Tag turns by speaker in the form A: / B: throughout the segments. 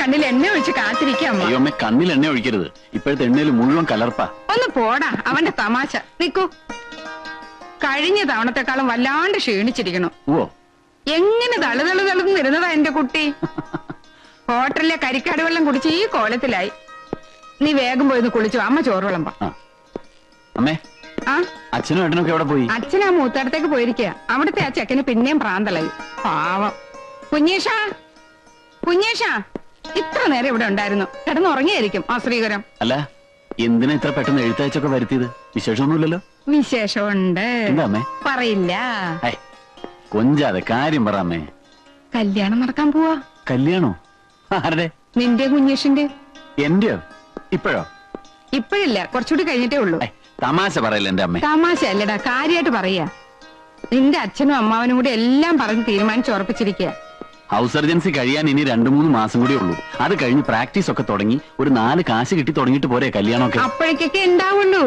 A: കണ്ണിൽ എണ്ണ ഒഴിച്ച് കാത്തിരിക്കാം.
B: അയ്യോ അമ്മ, കണ്ണിൽ എണ്ണ ഒഴിക്കരുത്. ഇപ്പോഴത്തെ എണ്ണയിൽ മുഴുവൻ കലർപ്പാ.
A: ഒന്ന് പോടാ, അവന്റെ തമാശ. നിക്കൂ, കഴിഞ്ഞ തവണത്തെക്കാളും വല്ലാണ്ട് ക്ഷീണിച്ചിരിക്കണു.
B: ഓ,
A: എങ്ങനെ തളുതളുതളുന്നിരുന്നതാ എന്റെ കുട്ടി. ഹോട്ടലിലെ കരിക്കാട് വെള്ളം കുടിച്ച് ഈ കോലത്തിലായി. നീ വേഗം പോയി കുളിച്ചു. അമ്മ ചോറ് വിളമ്പാ.
B: അമ്മേ,
A: ആ
B: അച്ഛനും ഏട്ടനൊക്കെ എവിടെ പോയി?
A: അച്ഛൻ ആ മൂത്തടത്തേക്ക് പോയിരിക്കുക. അവിടുത്തെ ആ ചെക്കന് പിന്നെയും പ്രാന്തലായി. പാവം. കുഞ്ഞേഷാ, കുഞ്ഞേഷാ, ഇത്ര നേരം ഇവിടെ ഉണ്ടായിരുന്നു. കിടന്നുറങ്ങിയായിരിക്കും ആ ശ്രീകരം.
B: അല്ല, എന്തിനാ ഇത്ര പെട്ടെന്ന് എഴുത്തയച്ചൊക്കെ വരുത്തിയത്? വിശേഷമൊന്നുമില്ലല്ലോ?
A: വിശേഷമുണ്ട്.
B: എന്താ അമ്മേ?
A: പറയില്ല.
B: കൊഞ്ചാതെ കാര്യം പറ അമ്മേ.
A: കല്യാണം നടക്കാൻ പോവാ.
B: കല്യാണോ? ആരുടെ?
A: നിന്റെ കുഞ്ഞേഷിന്റെ.
B: എന്റെയോ? ഇപ്പോഴോ?
A: ഇപ്പോഴില്ല, കുറച്ചുകൂടി കഴിഞ്ഞിട്ടേ ഉള്ളൂ.
B: തമാശ പറയില്ല എന്റെ അമ്മ.
A: തമാശ അല്ലടാ, കാര്യമായിട്ട് പറയാ. നിന്റെ അച്ഛനും അമ്മാവനും കൂടി എല്ലാം പറഞ്ഞ് തീരുമാനിച്ചുറപ്പിച്ചിരിക്കുക.
B: ഹൗസ് സർജൻസി കഴിയാൻ ഇനി 2-3 മാസം കൂടി ഉള്ളൂ. അത് കഴിഞ്ഞ് പ്രാക്ടീസ് ഒക്കെ തുടങ്ങി ഒരു 4 കാശ് കിട്ടി തുടങ്ങിയിട്ട് പോരെ കല്യാണമൊക്കെ?
A: അപ്പോഴേക്കൊക്കെ ഉണ്ടാവുള്ളൂ.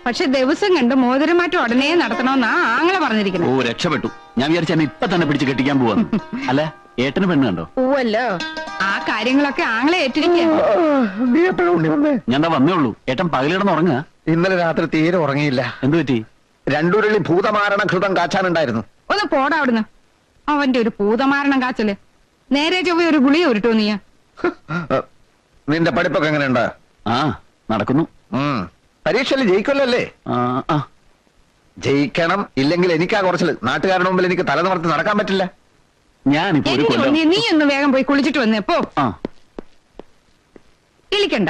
A: പക്ഷെ ദിവസം കണ്ട് മോതിരമാറ്റം ഉടനെ നടത്തണമെന്നാ ആങ്ങളെ പറഞ്ഞിരിക്കുന്നത്.
B: ഓ, രക്ഷപ്പെട്ടു. ഞാൻ വിചാരിച്ച എന്നെ ഇപ്പൊ തന്നെ പിടിച്ച് കെട്ടിക്കാൻ പോവാന്ന്. അല്ല, ഏട്ടന് പെണ്ണ് കണ്ടോ?
A: പോവല്ലോ. ആ കാര്യങ്ങളൊക്കെ ആങ്ങളെ ഏറ്റിരിക്കുക.
B: ഞാൻ വന്നേ ഉള്ളൂ. ഏട്ടൻ പകലിടന്ന് ഉറങ്ങുക?
C: ഇന്നലെ രാത്രി തീരെ ഉറങ്ങിയില്ല.
B: എന്തു പറ്റി?
C: 2 ഉരുളി ഭൂതമാരണ ഘൃതം കാച്ചാനുണ്ടായിരുന്നു.
A: ഒന്ന് പോടാ അവിടുന്ന്. അവന്റെ ഒരു ഭൂതമാരണം കാച്ചല്. നേരെ ചൊവ്വ ഒരു ഗുളിക ഉരുട്ടോ നീ.
C: നിന്റെ പഠിപ്പൊക്കെ എങ്ങനെയുണ്ട്?
B: ആ, നടക്കുന്നു.
C: പരീക്ഷയിൽ ജയിക്കുമല്ലേ? ജയിക്കണം. ഇല്ലെങ്കിൽ എനിക്കാ കുറച്ചില്. നാട്ടുകാരുടെ മുമ്പിൽ എനിക്ക് തല നിവർത്തി നടക്കാൻ പറ്റില്ല.
B: ഞാനിപ്പോ ഒരു കൊല്ലം.
A: നീ ഒന്ന് വേഗം പോയി കുളിച്ചിട്ട് വന്നേ പോ. ഇളിക്കണ്ട.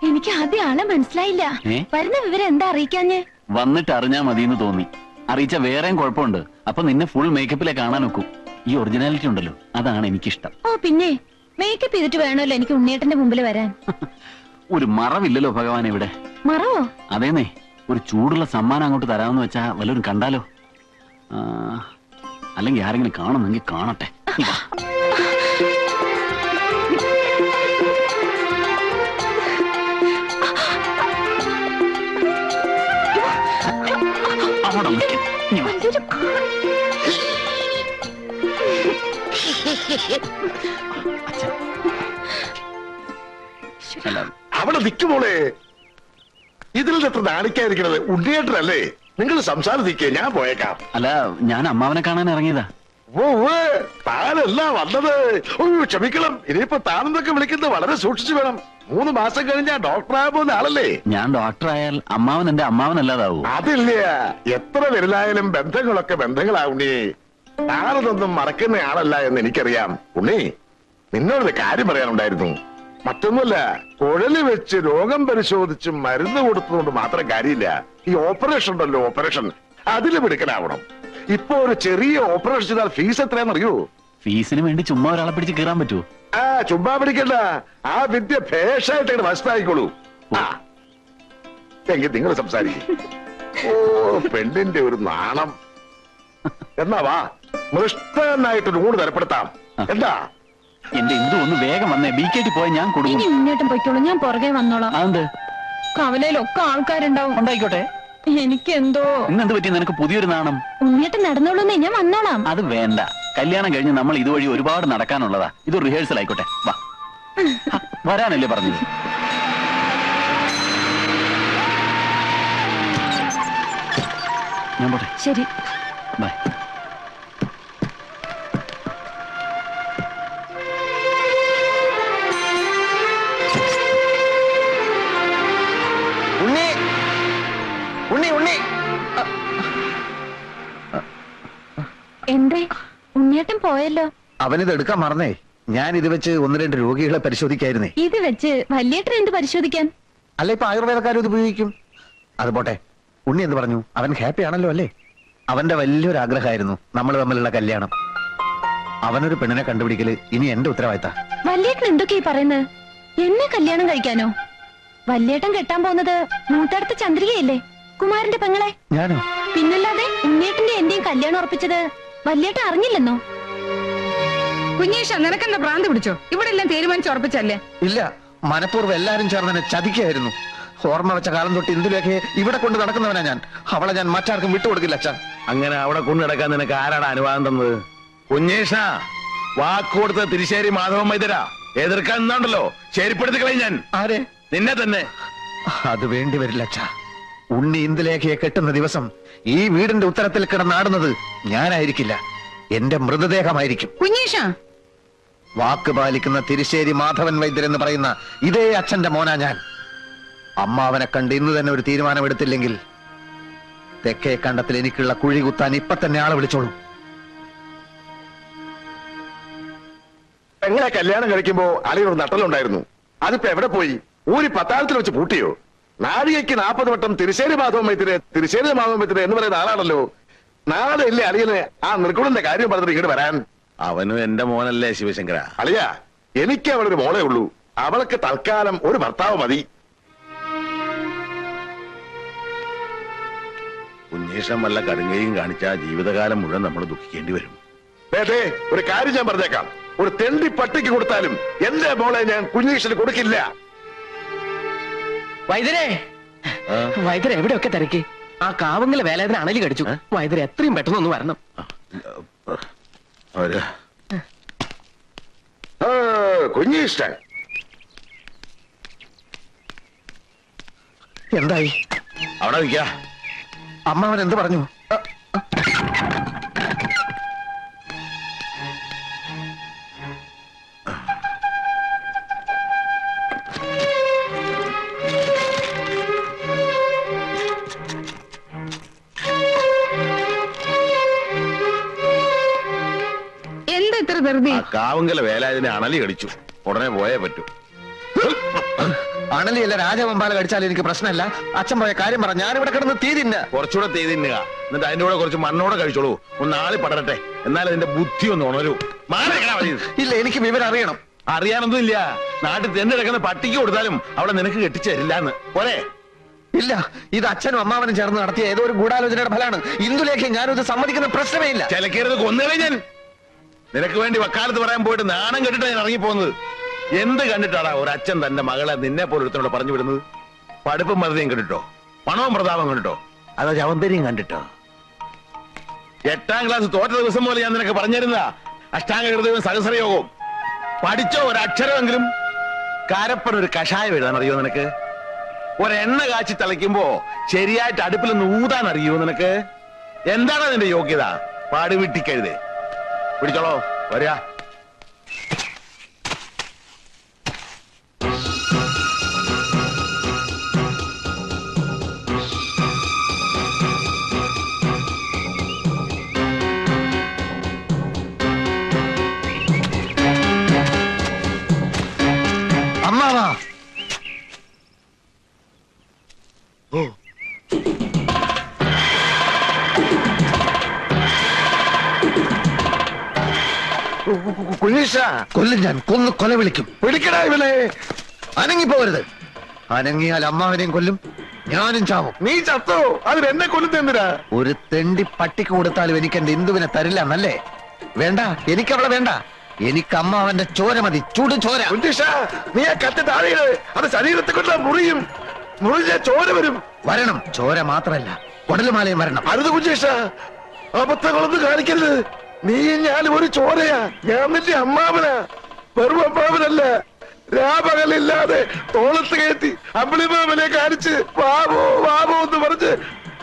D: എനിക്ക് ആദ്യം ആളെ മനസ്സിലായില്ല. വരുന്ന വിവരം എന്താ അറിയിക്കാഞ്ഞ്?
B: വന്നിട്ട് അറിഞ്ഞാ മതിയെന്ന് തോന്നി. അറിയിച്ച വേറെയും കുഴപ്പമുണ്ട്. അപ്പൊ നിന്നെ ഫുൾ മേക്കപ്പിലെ കാണാൻ നോക്കൂ. ഈ ഒറിജിനാലിറ്റി ഉണ്ടല്ലോ, അതാണ് എനിക്കിഷ്ടം.
D: ഓ പിന്നെ, മേക്കപ്പ് ചെയ്തിട്ട് വേണമല്ലോ എനിക്ക് ഉണ്ണിയേട്ടന്റെ മുമ്പിൽ വരാൻ.
B: ഒരു മറവില്ലല്ലോ ഭഗവാൻ ഇവിടെ.
D: മറവോ?
B: അതേന്നേ, ഒരു ചൂടുള്ള സമ്മാനം അങ്ങോട്ട് തരാമെന്ന് വെച്ചാ വല്ലവരും കണ്ടാലോ? അല്ലെങ്കിൽ ആരെങ്കിലും കാണുന്നെങ്കിൽ കാണട്ടെ.
E: അവിടെ നിൽക്കുമോളെ. ഇതിൽ എത്ര നാണിക്കാതിരിക്കണത്? ഉണ്ണിയേട്ടനല്ലേ? നിങ്ങൾ സംസാരിക്കേ, ഞാൻ പോയേക്കാം.
B: അല്ല, ഞാൻ അമ്മാവനെ കാണാൻ ഇറങ്ങിയതാ.
E: ഓ, താനല്ല വന്നത്. ക്ഷമിക്കണം. ഇനിയിപ്പോ താനെന്നൊക്കെ വിളിക്കുന്നത് വളരെ സൂക്ഷിച്ചു വേണം. 3 മാസം കഴിഞ്ഞാ ഡോക്ടറായ പോകുന്ന ആളല്ലേ?
B: ഞാൻ ഡോക്ടറായാൽ അമ്മാവൻ എന്റെ അമ്മാവനല്ലാതാവൂ.
E: അതില്ല. എത്ര വലുതായാലും ബന്ധങ്ങളൊക്കെ ബന്ധങ്ങളാവുണ്ണി. താനതൊന്നും മറക്കുന്ന ആളല്ല എന്ന് എനിക്കറിയാം. ഉണ്ണി, നിന്നോടൊരു കാര്യം പറയാനുണ്ടായിരുന്നു. മറ്റൊന്നുമല്ല, കുഴല് വെച്ച് രോഗം പരിശോധിച്ച് മരുന്ന് കൊടുത്തതുകൊണ്ട് മാത്രം കാര്യമില്ല. ഈ ഓപ്പറേഷൻ ഉണ്ടല്ലോ, ഓപ്പറേഷൻ, അതിൽ മിടുക്കനാവണം. ഇപ്പൊ ഒരു ചെറിയ ഓപ്പറേഷൻ ചെയ്താൽ ഫീസ് എത്രയാണെന്നറിയോ?
B: ഫീസിന് വേണ്ടി ചുമ്മാ ഒരാളെ പിടിച്ച് കീറാൻ പറ്റുമോ?
E: ചുമ്മാ പിടിക്കണ്ട. ആ വിദ്യ ഭേഷായിട്ട് മനസ്സിലായിക്കോളൂ. എങ്കിൽ നിങ്ങൾ സംസാരിക്കും. ഓ, പെണ്ണിന്റെ ഒരു നാണം. എന്നാ വാ, മൃഷ്ടനായിട്ടൊരു ഊണ് തരപ്പെടുത്താം. എന്താ?
B: എന്റെ എന്തു ഒന്ന് വേഗം വന്നേ. ബിക്കേറ്റി പോയാൽ ഞാൻ കൊടുക്കും.
D: ഇനി മുന്നോട്ടും പോയിക്കോളൂ, ഞാൻ പുറകെ വന്നോളാം.
B: അതെന്ത്?
D: കവലയിലൊക്കെ ആൾക്കാരുണ്ടാവും.
B: ഉണ്ടായിക്കോട്ടെ.
D: എനിക്കെന്തോ.
B: ഇന്നെന്ത് പറ്റി? നിനക്ക് പുതിയൊരു നാണം?
D: ഉണ്ണിയേട്ടൻ നടന്നോളൂന്നേ, ഞാൻ വന്നോളാം.
B: അത് വേണ്ട. കല്യാണം കഴിഞ്ഞ് നമ്മൾ ഇതുവഴി ഒരുപാട് നടക്കാനുള്ളതാ. ഇത് റിഹേഴ്സൽ ആയിക്കോട്ടെ. വാ, വരാനല്ലേ പറഞ്ഞത്? ഞാൻ പോട്ടെ.
D: ശരി,
B: ബൈ.
C: ഉണ്ണി, ഉണ്ണി, ഉണ്ണി.
D: എന്തേ? ഉണ്ണിയേട്ടൻ പോയല്ലോ.
C: അവനിത് എടുക്കാൻ മറന്നേ. ഞാൻ ഇത് വെച്ച് 1-2 രോഗികളെ പരിശോധിക്കായിരുന്നേ.
D: ഇത് വെച്ച് വല്യേട്ടൻ എന്ത് പരിശോധിക്കാൻ?
C: അല്ല, ഇപ്പൊ ആയുർവേദക്കാരും ഇത് ഉപയോഗിക്കും. അത് പോട്ടെ, ഉണ്ണി എന്ത് പറഞ്ഞു? അവൻ ഹാപ്പി ആണല്ലോ അല്ലേ? അവന്റെ വലിയൊരു ആഗ്രഹമായിരുന്നു നമ്മൾ തമ്മിലുള്ള കല്യാണം. അവനൊരു പെണ്ണിനെ കണ്ടുപിടിക്കല് ഇനി എന്റെ ഉത്തരവാദിത്ത.
D: വല്യേട്ടൻ എന്തൊക്കെയാ പറയുന്നത്? എന്നെ കല്യാണം കഴിക്കാനോ? വല്യേട്ടൻ കെട്ടാൻ പോകുന്നത് മൂത്തടുത്ത ചന്ദ്രികയല്ലേ, കുമാരന്റെ പെങ്ങളെ.
C: ഞാനോ?
D: പിന്നല്ലാതെ ഉണ്ണേട്ടന്റെ എന്റെയും കല്യാണം ഉറപ്പിച്ചത് വല്യേട്ടൻ അറിഞ്ഞില്ലെന്നോ?
A: കുഞ്ഞീഷ, നിനക്കെന്താ ഭ്രാന്ത് പിടിച്ചോ? ഇവിടെ എല്ലാം തീരുമാനിച്ചുറപ്പിച്ചല്ലേ?
C: ഇല്ല, മനഃപൂർവ്വം എല്ലാരും ചേർന്ന് എന്നെ ചതിക്കായിരുന്നു. ഓർമ്മ വെച്ച കാലം തൊട്ട് ഇന്ദുലേഖയെ ഇവിടെ കൊണ്ട് നടക്കുന്നവനാ ഞാൻ. അവളെ ഞാൻ മറ്റാർക്കും വിട്ടുകൊടുക്കില്ല അച്ഛാ.
F: അങ്ങനെ അവിടെ കൊണ്ടു നടക്കാൻ നിനക്ക് ആരാണ് അനുവാദം തന്നത്? കുഞ്ഞേഷ, വാക്കുകൊടുത്ത തിരിശ്ശേരി മാധവൻ വൈദ്യര എതിർക്കാൻ നിന്നുണ്ടല്ലോ, ശരിപ്പെടുത്തി കളയും ഞാൻ.
C: ആരെ?
F: നിന്നെ തന്നെ.
C: അത് വേണ്ടി വരില്ല അച്ഛാ. ഉണ്ണി ഇന്ദുലേഖയെ കെട്ടുന്ന ദിവസം ഈ വീടിന്റെ ഉത്തരത്തിൽ കിടന്നാടുന്നത് ഞാനായിരിക്കില്ല, എന്റെ മൃതദേഹമായിരിക്കും.
A: കുഞ്ഞീഷ,
C: വാക്ക് പാലിക്കുന്ന തിരിശ്ശേരി മാധവൻ വൈദ്യർ എന്ന് പറയുന്ന ഇതേ അച്ഛന്റെ മോനാ ഞാൻ. അമ്മാവനെ കണ്ട് ഇന്ന് തന്നെ ഒരു തീരുമാനമെടുത്തില്ലെങ്കിൽ തെക്കേ കണ്ടത്തിൽ എനിക്കുള്ള കുഴി കുത്താൻ ഇപ്പൊ തന്നെ ആളെ വിളിച്ചോളൂ.
E: പെങ്ങളെ കല്യാണം കഴിക്കുമ്പോ അളിയൊരു നട്ടലുണ്ടായിരുന്നു. അതിപ്പോ എവിടെ പോയി? ഊരി പത്താഴത്തിൽ വെച്ച് പൂട്ടിയോ? നാഴികയ്ക്ക് 40 വട്ടം തിരിശ്ശേരി മാധവൻ വൈദ്യര് എന്ന് പറയുന്ന ആളാണല്ലോ. നാളെ ഇല്ലേ അളിയന് ആ നിർഗുണന്റെ കാര്യം പറഞ്ഞിട്ട് ഇങ്ങോട്ട് വരാൻ?
F: അവനും എന്റെ മോനല്ലേ ശിവശങ്കര.
E: അളിയ, എനിക്ക് അവളൊരു മോളേ ഉള്ളൂ. അവൾക്ക് തൽക്കാലം ഒരു ഭർത്താവ് മതി.
F: കുഞ്ഞേഷം വല്ല കടുങ്ങയും കാണിച്ച ജീവിതകാലം മുഴുവൻ നമ്മൾ ദുഃഖിക്കേണ്ടി വരും.
E: ഒരു കാര്യം ഞാൻ പറഞ്ഞേക്കാം, ഒരു തെണ്ടി പട്ടിക്ക് കൊടുത്താലും എന്റെ മോളെ ഞാൻ കുഞ്ഞീഷന് കൊടുക്കില്ല.
G: വൈദ്യരെ, വൈദ്യരെ എവിടെയൊക്കെ തിരക്കി? ആ കാവങ്ങലെ വേലാതിന് അണലി കടിച്ചു. വൈദ്യരെ എത്രയും പെട്ടെന്ന് ഒന്ന് വരണം.
E: കുഞ്ഞീഷ്ടൻ
C: എന്തായി?
F: അവിടെ നിൽക്ക.
C: അമ്മാവൻ എന്ത് പറഞ്ഞു?
A: എന്താ ഇത്ര ധൃതി?
F: കാവങ്കല വേലാതിനെ അണലി കടിച്ചു, ഉടനെ പോയേ പറ്റൂ.
C: അണലിയല്ല രാജവമ്പാല കടിച്ചാലും എനിക്ക് പ്രശ്നമല്ല. അച്ഛൻ പോയ കാര്യം പറ, ഞാനിവിടെ കിടന്ന് തീ തിന്ന.
F: കുറച്ചുകൂടെ തീ തിന്നുക, എന്നിട്ട് അതിന്റെ കൂടെ കുറച്ച് മണ്ണോടെ കഴിച്ചോളൂ. ഒന്ന് ആളി പടരട്ടെ, എന്നാലും അതിന്റെ ബുദ്ധി ഒന്ന് ഉണരൂ.
C: ഇല്ല, എനിക്ക് വിവരം അറിയണം.
F: അറിയാനൊന്നും ഇല്ല. നാട്ടിൽ തെന്നിടക്കുന്ന പട്ടിക്ക് കൊടുത്താലും അവളെ നിനക്ക് കെട്ടിച്ചേരില്ലാന്ന് പോരെ?
C: ഇല്ല, ഇത് അച്ഛനും അമ്മാവനും ചേർന്ന് നടത്തിയ ഏതോ ഒരു ഗൂഢാലോചനയുടെ ഫലമാണ്. ഇന്ദുലേഖ ഞാനിത് സമ്മതിക്കുന്ന പ്രശ്നമേ ഇല്ല.
F: ചിലക്കരുത്, കൊന്നുകളെ ഞാൻ. നിനക്ക് വേണ്ടി വക്കാലത്ത് പറയാൻ പോയിട്ട് നാണം കെട്ടിട്ടാ ഞാൻ ഇറങ്ങിപ്പോകുന്നത്. എന്ത് കണ്ടിട്ടാടാ ഒരു അച്ഛൻ തന്റെ മകളെ നിന്നെ പോലെ ഒരുത്തനോട് പറഞ്ഞു വിടുന്നത്? പഠിപ്പും മറുതയും കണ്ടിട്ടോ, പണവും പ്രതാപം കണ്ടിട്ടോ, അതോ ചവന്തരിയും കണ്ടിട്ടോ? 8ാം ക്ലാസ് തോറ്റ ദിവസം പോലെ ഞാൻ നിനക്ക് പറഞ്ഞിരുന്ന അഷ്ടാംഗ ഹൃദയവും സഹസ്രയോഗവും പഠിച്ചോ? ഒരക്ഷരമെങ്കിലും. കാരപ്പൻ ഒരു കഷായം എഴുതാൻ അറിയോ നിനക്ക്? ഒരെണ്ണ കാച്ചി തിളയ്ക്കുമ്പോ ശരിയായിട്ട് അടുപ്പിലൊന്ന് ഊതാൻ അറിയോ നിനക്ക്? എന്താണ് അതിന്റെ യോഗ്യത? പാടുവിട്ടിക്കഴുതേ. പിടിച്ചോളോ, വരിക.
C: അമ്മാവാ,
E: കുഞ്ഞീഷ,
C: കൊല്ലും ഞാൻ, കൊന്ന് കൊല വിളിക്കും.
E: പിടിക്കടാ ഇവനെ.
C: അനങ്ങിപ്പോവരുത്. അനങ്ങിയാൽ അമ്മാവനെയും കൊല്ലും, ഞാനും ചാവും.
E: നീ ചത്തോ? അതിന് എന്നെ കൊല്ലുന്നെന്തിനാ?
C: ഒരു തെണ്ടി പട്ടിക്ക് കൊടുത്താലും എനിക്ക് എന്റെ ഇന്ദുവിനെ തരില്ല എന്നല്ലേ? വേണ്ട, എനിക്ക് അവളെ വേണ്ട. എനിക്ക് അമ്മാവന്റെ ചോര മതി, ചൂട് ചോര.
E: കുഞ്ഞീഷ, നീ ആ കത്തി താഴെയിട്. അത് ശരീരത്തെ കൊണ്ട് മുറിയും. മുറിഞ്ഞ ചോര വരും.
C: വരണം, ചോര മാത്രല്ല കുടലുമാലയും വരണം.
E: അരുത് കുഞ്ഞീഷ, അബദ്ധങ്ങളൊന്നും കാണിക്കരുത്. നീ ഞാനും ഒരു ചോരയാ. ഞാൻ നിന്റെ അമ്മാവനാ, വെറും അമ്മാവനല്ല. രാപകലില്ലാതെ തോളത്ത് കയറ്റി അമ്പിളിമാമനെ കാണിച്ച് വാവോ വാവോ എന്ന് പറഞ്ഞ്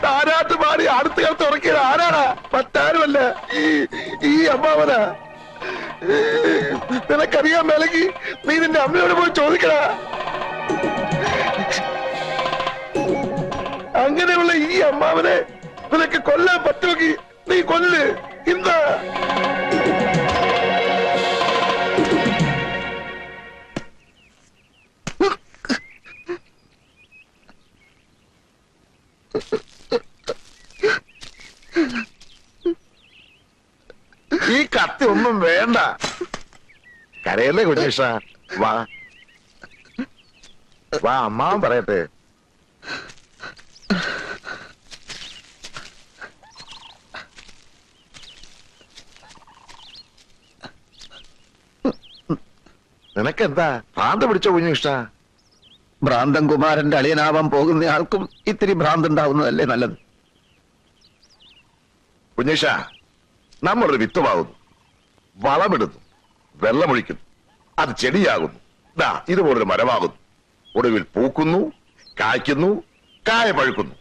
E: താരാട്ട് പാടി അടുത്ത കാലത്ത് ഉറക്കിയത് ആരാടാ? മറ്റാരുമല്ല, ഈ അമ്മാവനാ. നിനക്കറിയാൻ മേലെങ്കിൽ നീ നിന്റെ അമ്മയോട് പോയി ചോദിക്കടാ. അങ്ങനെയുള്ള ഈ അമ്മാവനെ നിനക്ക് കൊല്ലാൻ പറ്റുമെങ്കിൽ നീ കൊല്ല്. എന്താ ഈ കത്തി ഒന്നും വേണ്ട. കരയല്ലേ കുഞ്ഞീഷ, വാ. വാ അമ്മാവൻ പറയട്ടെ. നിനക്കെന്താ ഭ്രാന്ത് പിടിച്ച കുഞ്ഞിഷ്ട?
C: ഭ്രാന്തൻ കുമാരന്റെ അളിയനാവാൻ പോകുന്ന ആൾക്കും ഇത്തിരി ഭ്രാന്ത് ഉണ്ടാവുന്നതല്ലേ നല്ലത്.
E: കുഞ്ഞിഷ, നമ്മളൊരു വിത്തുമാകുന്നു, വളമിടുന്നു, വെള്ളമൊഴിക്കുന്നു, അത് ചെടിയാകുന്നു, ദാ ഇതുപോലൊരു മരമാകുന്നു. ഒടുവിൽ പൂക്കുന്നു, കായ്ക്കുന്നു, കായ പഴുക്കുന്നു.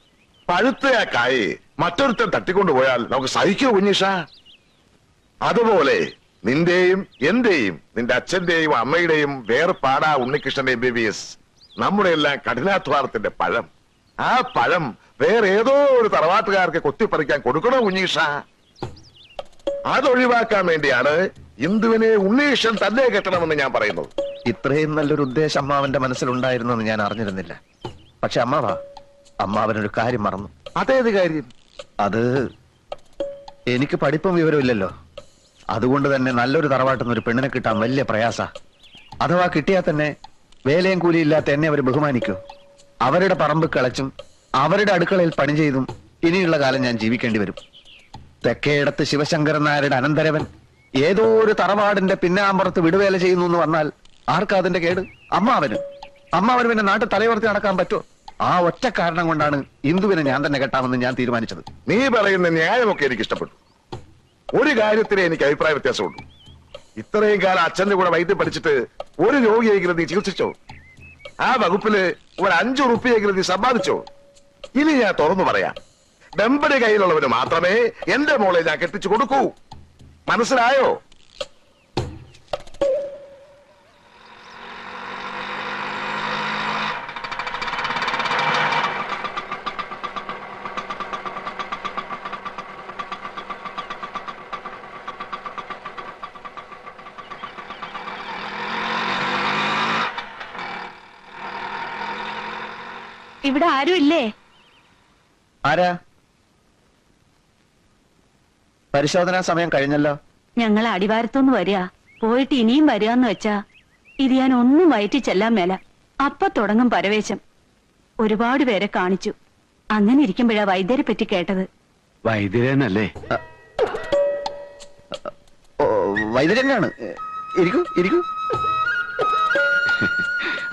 E: പഴുത്ത ആ കായെ മറ്റൊരുത്തൻ തട്ടിക്കൊണ്ടുപോയാൽ നമുക്ക് സഹിക്കോ കുഞ്ഞിഷ? അതുപോലെ നിന്റെയും എന്റെയും നിന്റെ അച്ഛന്റെയും അമ്മയുടെയും വേർപാടാ ഉണ്ണികൃഷ്ണൻ MBBS, നമ്മുടെ എല്ലാം കഠിനാധ്വാനത്തിന്റെ പഴം. ആ പഴം വേറെ ഏതോ ഒരു തറവാട്ടുകാർക്ക് കൊത്തിപ്പറിക്കാൻ കൊടുക്കണോ കുഞ്ഞീഷ? അതൊഴിവാക്കാൻ വേണ്ടിയാണ് ഇന്ദുവിനെ ഉണ്ണീഷൻ തന്നെ കെട്ടണമെന്ന് ഞാൻ പറയുന്നത്.
C: ഇത്രയും നല്ലൊരു ഉദ്ദേശം അമ്മാവന്റെ മനസ്സിലുണ്ടായിരുന്നെന്ന് ഞാൻ അറിഞ്ഞിരുന്നില്ല. പക്ഷെ അമ്മാവനൊരു കാര്യം മറന്നു.
E: അതേത് കാര്യം?
C: അത് എനിക്ക് പഠിപ്പും വിവരമില്ലല്ലോ. അതുകൊണ്ട് തന്നെ നല്ലൊരു തറവാട്ടുന്ന ഒരു പെണ്ണിനെ കിട്ടാൻ വലിയ പ്രയാസ. അഥവാ കിട്ടിയാൽ തന്നെ വേലയും കൂലിയില്ലാത്ത എന്നെ അവർ ബഹുമാനിക്കൂ. അവരുടെ പറമ്പ് കിളച്ചും അവരുടെ അടുക്കളയിൽ പണി ചെയ്തും ഇനിയുള്ള കാലം ഞാൻ ജീവിക്കേണ്ടി വരും. തെക്കേടത്ത് ശിവശങ്കരൻ നായരുടെ അനന്തരവൻ ഏതോ ഒരു തറവാടിന്റെ പിന്നാമ്പുറത്ത് വിടുവേല ചെയ്യുന്നു എന്ന് വന്നാൽ ആർക്കാ അതിന്റെ കേട്? അമ്മാവന് പിന്നെ നാട്ടിൽ തലയുയർത്തി നടക്കാൻ പറ്റുമോ? ആ ഒറ്റ കാരണം കൊണ്ടാണ് ഇന്ദുവിനെ ഞാൻ തന്നെ കെട്ടാമെന്ന് ഞാൻ തീരുമാനിച്ചത്.
E: നീ പറയുന്ന ന്യായമൊക്കെ എനിക്ക് ഇഷ്ടപ്പെട്ടു. ഒരു കാര്യത്തിലെ എനിക്ക് അഭിപ്രായ വ്യത്യാസമുണ്ട്. ഇത്രയും കാലം അച്ഛന്റെ കൂടെ വൈദ്യം പഠിച്ചിട്ട് ഒരു രോഗിയെങ്കിലും നീ ചികിത്സിച്ചോ? ആ വകുപ്പില് ഒരു 5 ഉറുപ്പിയെങ്കിലും നീ സമ്പാദിച്ചോ? ഇനി ഞാൻ തുറന്നു പറയാം, ഡെമ്പടി കയ്യിലുള്ളവന് മാത്രമേ എന്റെ മോളെ ഞാൻ കെട്ടിച്ചു കൊടുക്കൂ. മനസ്സിലായോ?
D: ഇവിടെ ആരും ഇല്ലേ?
C: ആരാ? പരിശോധനാ സമയം കഴിഞ്ഞല്ലോ.
D: ഞങ്ങൾ അടിവാരത്തുനിന്ന് വരിക, പോയിട്ട് ഇനിയും വരികയെന്ന് വെച്ചാ ഇത് ഞാൻ ഒന്നും വയറ്റി ചെല്ലാൻ മേല. അപ്പൊ തുടങ്ങും പരവേശം. ഒരുപാട് പേരെ കാണിച്ചു. അങ്ങനെ ഇരിക്കുമ്പോഴാ വൈദ്യരെ പറ്റി കേട്ടത്.
B: വൈദ്യരനല്ലേ?
C: വൈദ്യരനാണ്. ഇരിക്കൂ ഇരിക്കൂ.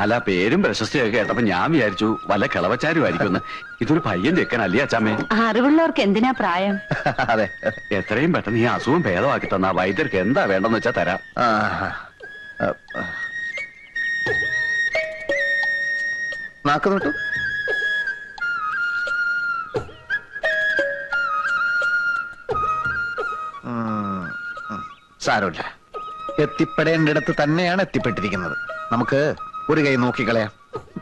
B: അല്ല, പേരും പ്രശസ്തിയൊക്കെ കേട്ടപ്പോ ഞാൻ വിചാരിച്ചു വല്ല കിളവച്ചാരുമായിരിക്കും. ഇതൊരു പയ്യൻ ചെക്കനല്ലേ അച്ചാമ്മേ?
D: അറിവുള്ളവർക്ക് എന്തിനാ പ്രായം?
C: അതെ,
B: എത്രയും പെട്ടെന്ന് ഈ അസുഖം ഭേദമാക്കി തന്ന വൈദ്യർക്ക് എന്താ വേണ്ടെന്ന് വെച്ചാ തരാം.
C: നാക്ക് നോട്ടു. സാരമില്ല, എത്തിപ്പെടേണ്ടിടത്ത് തന്നെയാണ് എത്തിപ്പെട്ടിരിക്കുന്നത്. നമുക്ക് ഒരു കൈ നോക്കിക്കളയാം.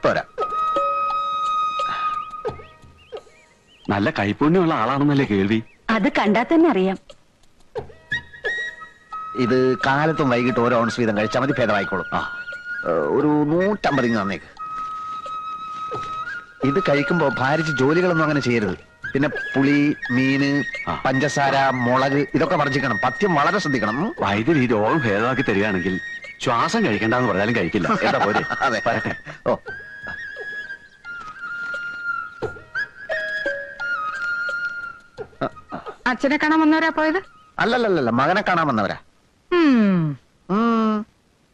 C: പോരാ.
B: നല്ല കൈപ്പുണ്യമുള്ള ആളാണെന്നല്ലേ കേൾവി?
D: അത് കണ്ടാൽ തന്നെ അറിയാം.
C: ഇത് കാലത്തും വൈകിട്ട് ഓരോ ഓൺസ് വീതം കഴിച്ചാൽ മതി, ഭേദമായിക്കോളും. ഒരു 150 തന്നേക്ക്. ഇത് കഴിക്കുമ്പോ ഭാരിച്ച് ജോലികളൊന്നും അങ്ങനെ ചെയ്യരുത്. പിന്നെ പുളി, മീന്, പഞ്ചസാര, മുളക് ഇതൊക്കെ വർജിക്കണം. പഥ്യം വളരെ ശ്രദ്ധിക്കണം.
B: വൈദ്യർ ഈ രോഗം ഭേദമാക്കി തരികയാണെങ്കിൽ ശ്വാസം കഴിക്കണ്ടെന്ന് പറഞ്ഞാലും കഴിക്കില്ല. എന്താ പോലെ?
C: അതെ. ഓ,
A: അച്ഛനെ കാണാൻ വന്നവരാ പോയത്?
C: അല്ലല്ലല്ല, മകനെ കാണാൻ വന്നവരാ.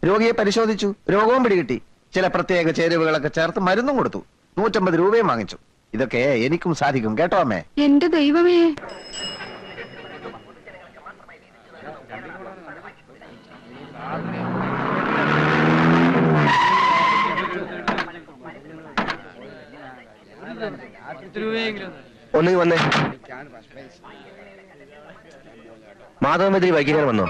C: രോഗിയെ പരിശോധിച്ചു, രോഗവും പിടികിട്ടി. ചില പ്രത്യേക ചേരുവകളൊക്കെ ചേർത്ത് മരുന്നും കൊടുത്തു. 150 രൂപയും വാങ്ങിച്ചു. ഇതൊക്കെ എനിക്കും സാധിക്കും കേട്ടോ അമ്മേ.
A: എന്റെ ദൈവമേ,
H: ഒന്ന് വന്നേ. മാധവമെതിരി വൈകിക്കാൻ വന്നോ?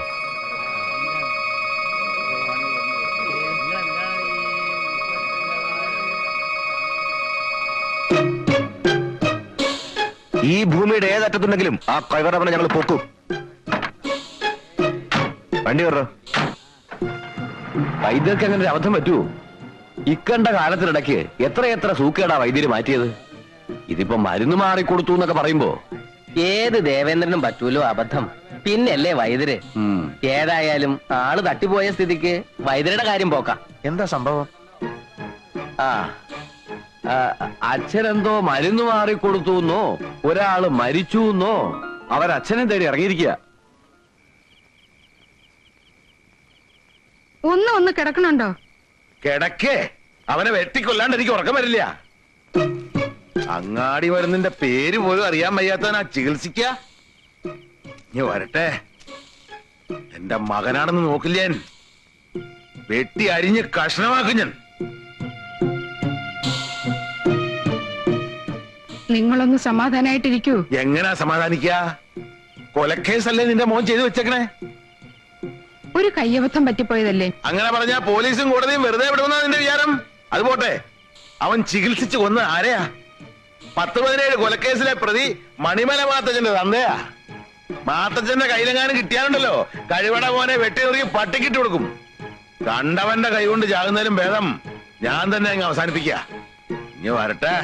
H: ഈ ഭൂമിയുടെ ഏതറ്റത്തുണ്ടെങ്കിലും ആ പ്രകടനം ഞങ്ങൾ പോക്കും. വണ്ടി കയറോ.
G: വൈദ്യർക്ക് അങ്ങനെ ഒരു അബദ്ധം പറ്റുമോ? ഇക്കണ്ട കാലത്തിനിടയ്ക്ക് എത്രയെത്ര സൂക്കേടാ വൈദ്യര് മാറ്റിയത്. ഇതിപ്പോ മരുന്ന് മാറിക്കൊടുത്തു എന്നൊക്കെ പറയുമ്പോ
I: ഏത് ദേവേന്ദ്രനും പറ്റൂലോ അബദ്ധം. പിന്നല്ലേ വൈദ്യര്. ഏതായാലും ആള് തട്ടിപ്പോയ സ്ഥിതിക്ക് വൈദ്യരുടെ കാര്യം പോക്കാം.
C: എന്താ സംഭവം?
G: ആ അച്ഛനെന്തോ മരുന്ന് മാറിക്കൊടുത്തു എന്നോ ഒരാള് മരിച്ചു എന്നോ അവരച്ഛനെ തേടി ഇറങ്ങിയിരിക്കുക.
A: ഒന്ന് കിടക്കണുണ്ടോ?
F: കിടക്കേ, അവനെ വെട്ടിക്കൊല്ലാണ്ട് എനിക്ക് ഉറക്കം വരില്ല. അങ്ങാടി മരുന്നിന്റെ പേര് പോലും അറിയാൻ വയ്യാത്തവനാ ചികിത്സിക്ക. ഇനി വരട്ടെ, എന്റെ മകനാണെന്ന് നോക്കില്ല ഞാൻ. വെട്ടി അരിഞ്ഞ് കഷ്ണമാക്കും ഞാൻ.
A: നിങ്ങളൊന്ന് സമാധാനായിട്ടിരിക്കൂ.
F: എങ്ങനാ സമാധാനിക്ക? കൊലക്കേസല്ലേ നിന്റെ മോൻ ചെയ്തു വെച്ചേക്കണേ?
A: ഒരു കയ്യബദ്ധം പറ്റിപ്പോയതല്ലേ?
F: അങ്ങനെ പറഞ്ഞാ പോലീസും കോടതിയും വെറുതെ വിടുമെന്നാ നിന്റെ വിചാരം? അത് പോട്ടെ, അവൻ ചികിത്സിച്ച് കൊന്ന് ആരെയാ? 10-17 കൊലക്കേസിലെ പ്രതി മണിമല മാത്തച്ഛന്റെ തന്തയാ. മാത്തച്ഛന്റെ കയ്യിലെങ്ങാനും കിട്ടിയാലുണ്ടല്ലോ, കഴിവട മോനെ വെട്ടി നുറുക്കി പട്ടിക്കിട്ട് കൊടുക്കും. കണ്ടവന്റെ കൈ കൊണ്ട് ചാകുന്നതിലും ഭേദം ഞാൻ തന്നെ അങ്ങ് അവസാനിപ്പിക്ക. ഇനി വരട്ടെ.